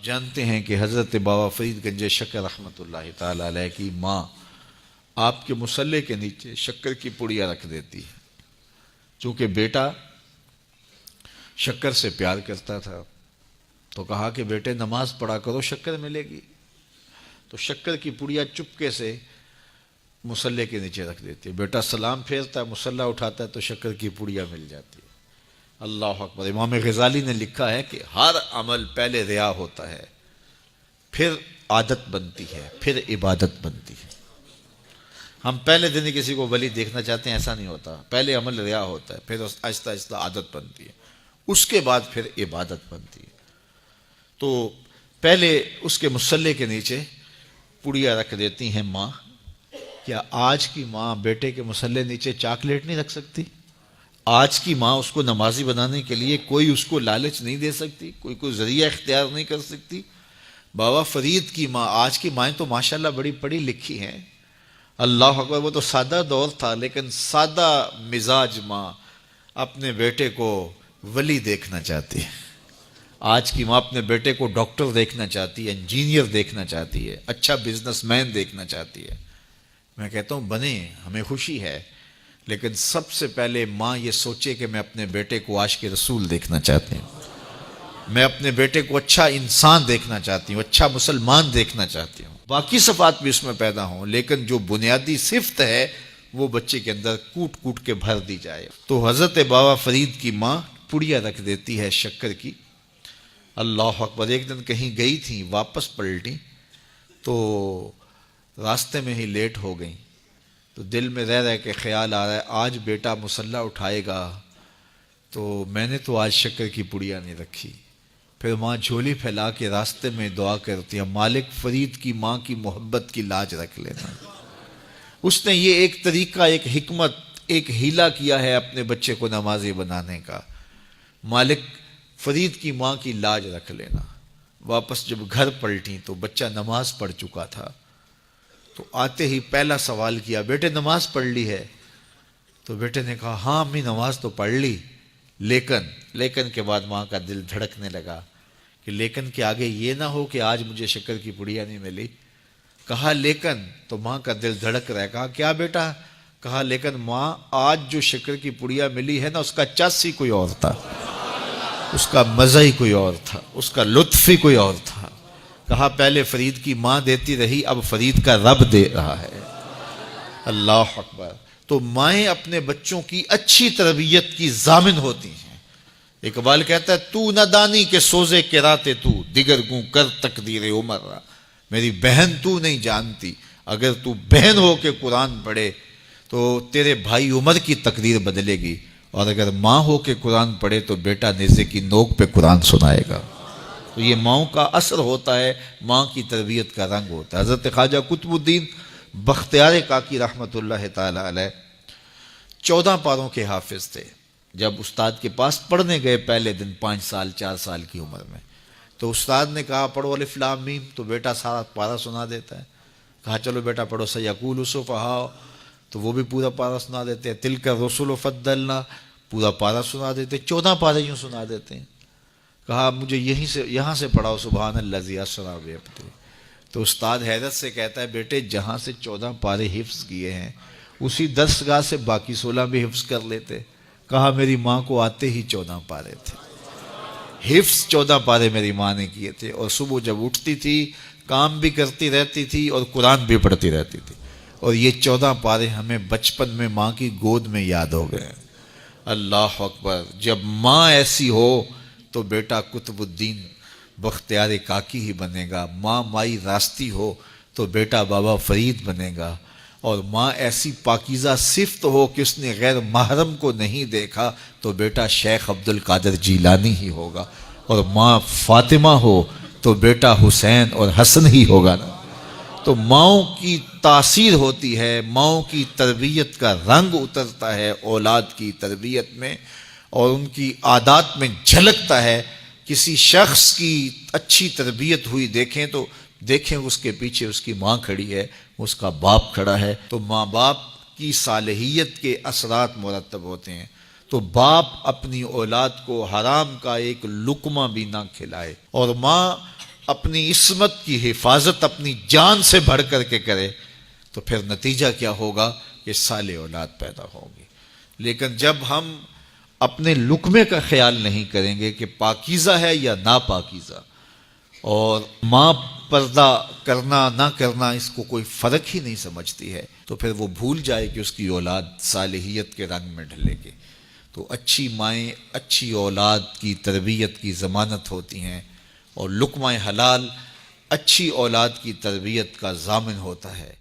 جانتے ہیں کہ حضرت بابا فرید گنج شکر رحمۃ اللہ تعالی علیہ کی ماں آپ کے مصلے کے نیچے شکر کی پڑیاں رکھ دیتی ہے. چونکہ بیٹا شکر سے پیار کرتا تھا تو کہا کہ بیٹے نماز پڑھا کرو شکر ملے گی. تو شکر کی پڑیاں چپکے سے مصلے کے نیچے رکھ دیتی ہے. بیٹا سلام پھیرتا ہے، مصلا اٹھاتا ہے تو شکر کی پڑیاں مل جاتی ہے. اللہ اکبر. امام غزالی نے لکھا ہے کہ ہر عمل پہلے ریا ہوتا ہے، پھر عادت بنتی ہے، پھر عبادت بنتی ہے. ہم پہلے دن ہی کسی کو ولی دیکھنا چاہتے ہیں، ایسا نہیں ہوتا. پہلے عمل ریا ہوتا ہے، پھر آہستہ آہستہ عادت بنتی ہے، اس کے بعد پھر عبادت بنتی ہے. تو پہلے اس کے مصلے کے نیچے پڑیاں رکھ دیتی ہیں ماں. کیا آج کی ماں بیٹے کے مصلے نیچے چاکلیٹ نہیں رکھ سکتی؟ آج کی ماں اس کو نمازی بنانے کے لیے کوئی اس کو لالچ نہیں دے سکتی، کوئی ذریعہ اختیار نہیں کر سکتی؟ بابا فرید کی ماں، آج کی مائیں تو ماشاءاللہ بڑی پڑھی لکھی ہیں. اللہ اکبر. وہ تو سادہ دور تھا لیکن سادہ مزاج ماں اپنے بیٹے کو ولی دیکھنا چاہتی ہے. آج کی ماں اپنے بیٹے کو ڈاکٹر دیکھنا چاہتی ہے، انجینئر دیکھنا چاہتی ہے، اچھا بزنس مین دیکھنا چاہتی ہے. میں کہتا ہوں بنے، ہمیں خوشی ہے، لیکن سب سے پہلے ماں یہ سوچے کہ میں اپنے بیٹے کو عاشق رسول دیکھنا چاہتی ہوں، میں اپنے بیٹے کو اچھا انسان دیکھنا چاہتی ہوں، اچھا مسلمان دیکھنا چاہتی ہوں. باقی صفات بھی اس میں پیدا ہوں لیکن جو بنیادی صفت ہے وہ بچے کے اندر کوٹ کوٹ کے بھر دی جائے. تو حضرت بابا فرید کی ماں پڑیاں رکھ دیتی ہے شکر کی. اللہ اکبر. ایک دن کہیں گئی تھیں، واپس پلٹی تو راستے میں ہی لیٹ ہو گئیں. تو دل میں رہ رہ کے خیال آ رہا ہے آج بیٹا مصلا اٹھائے گا تو میں نے تو آج شکر کی پڑیاں نہیں رکھی. پھر ماں جھولی پھیلا کے راستے میں دعا کرتی ہے مالک فرید کی ماں کی محبت کی لاج رکھ لینا. اس نے یہ ایک طریقہ، ایک حکمت، ایک ہیلا کیا ہے اپنے بچے کو نمازی بنانے کا. مالک فرید کی ماں کی لاج رکھ لینا. واپس جب گھر پلٹی تو بچہ نماز پڑھ چکا تھا. تو آتے ہی پہلا سوال کیا بیٹے نماز پڑھ لی ہے؟ تو بیٹے نے کہا ہاں امی نماز تو پڑھ لی. لیکن کے بعد ماں کا دل دھڑکنے لگا کہ لیکن کے آگے یہ نہ ہو کہ آج مجھے شکر کی پڑیاں نہیں ملی. کہا لیکن، تو ماں کا دل دھڑک رہا ہے. کہا کیا بیٹا؟ کہا لیکن ماں آج جو شکر کی پڑیاں ملی ہے نا اس کا چس ہی کوئی اور تھا، اس کا مزہ ہی کوئی اور تھا، اس کا لطف ہی کوئی اور تھا. کہا پہلے فرید کی ماں دیتی رہی، اب فرید کا رب دے رہا ہے. اللہ اکبر. تو مائیں اپنے بچوں کی اچھی تربیت کی ضامن ہوتی ہیں. اقبال کہتا ہے تو نہ دانی کے سوزے کے راتے تو دیگر گوں کر تقدیر عمر را. میری بہن تو نہیں جانتی، اگر تو بہن ہو کے قرآن پڑھے تو تیرے بھائی عمر کی تقدیر بدلے گی، اور اگر ماں ہو کے قرآن پڑھے تو بیٹا نیزے کی نوک پہ قرآن سنائے گا. تو یہ ماؤں کا اثر ہوتا ہے، ماں کی تربیت کا رنگ ہوتا ہے. حضرت خواجہ قطب الدین بختیار کاکی رحمۃ اللہ تعالی علیہ 14 پاروں کے حافظ تھے. جب استاد کے پاس پڑھنے گئے پہلے دن 5 سال 4 سال کی عمر میں، تو استاد نے کہا پڑھو الف لام میم. تو بیٹا سارا پارہ سنا دیتا ہے. کہا چلو بیٹا پڑھو سیقول السفہاء، تو وہ بھی پورا پارہ سنا دیتے ہیں. تلک الرسل فضلنا، پورا پارہ سنا دیتے. 14 پارے یوں سنا دیتے ہیں. کہا مجھے یہاں سے پڑھاؤ سبحان الذی اسریٰ بعبدہ. تو استاد حیرت سے کہتا ہے بیٹے جہاں سے 14 پارے حفظ کیے ہیں اسی درسگاہ سے باقی 16 بھی حفظ کر لیتے. کہا میری ماں کو آتے ہی 14 پارے تھے، حفظ 14 پارے میری ماں نے کیے تھے. اور صبح جب اٹھتی تھی کام بھی کرتی رہتی تھی اور قرآن بھی پڑھتی رہتی تھی. اور یہ 14 پارے ہمیں بچپن میں ماں کی گود میں یاد ہو گئے. اللہ اکبر. جب ماں ایسی ہو تو بیٹا قطب الدین بختیار کاکی ہی بنے گا. ماں مائی راستی ہو تو بیٹا بابا فرید بنے گا. اور ماں ایسی پاکیزہ صفت ہو کہ اس نے غیر محرم کو نہیں دیکھا تو بیٹا شیخ عبد القادر جیلانی ہی ہوگا. اور ماں فاطمہ ہو تو بیٹا حسین اور حسن ہی ہوگا نا. تو ماؤں کی تاثیر ہوتی ہے، ماؤں کی تربیت کا رنگ اترتا ہے اولاد کی تربیت میں، اور ان کی عادات میں جھلکتا ہے. کسی شخص کی اچھی تربیت ہوئی دیکھیں تو دیکھیں اس کے پیچھے اس کی ماں کھڑی ہے، اس کا باپ کھڑا ہے. تو ماں باپ کی صالحیت کے اثرات مرتب ہوتے ہیں. تو باپ اپنی اولاد کو حرام کا ایک لقمہ بھی نہ کھلائے. اور ماں اپنی عصمت کی حفاظت اپنی جان سے بڑھ کر کے کرے تو پھر نتیجہ کیا ہوگا کہ صالح اولاد پیدا ہوگی۔ لیکن جب ہم اپنے لقمے کا خیال نہیں کریں گے کہ پاکیزہ ہے یا ناپاکیزہ، اور ماں پردہ کرنا نہ کرنا اس کو کوئی فرق ہی نہیں سمجھتی ہے، تو پھر وہ بھول جائے کہ اس کی اولاد صالحیت کے رنگ میں ڈھلے گی۔ تو اچھی مائیں اچھی اولاد کی تربیت کی ضمانت ہوتی ہیں، اور لقمہ حلال اچھی اولاد کی تربیت کا ضامن ہوتا ہے۔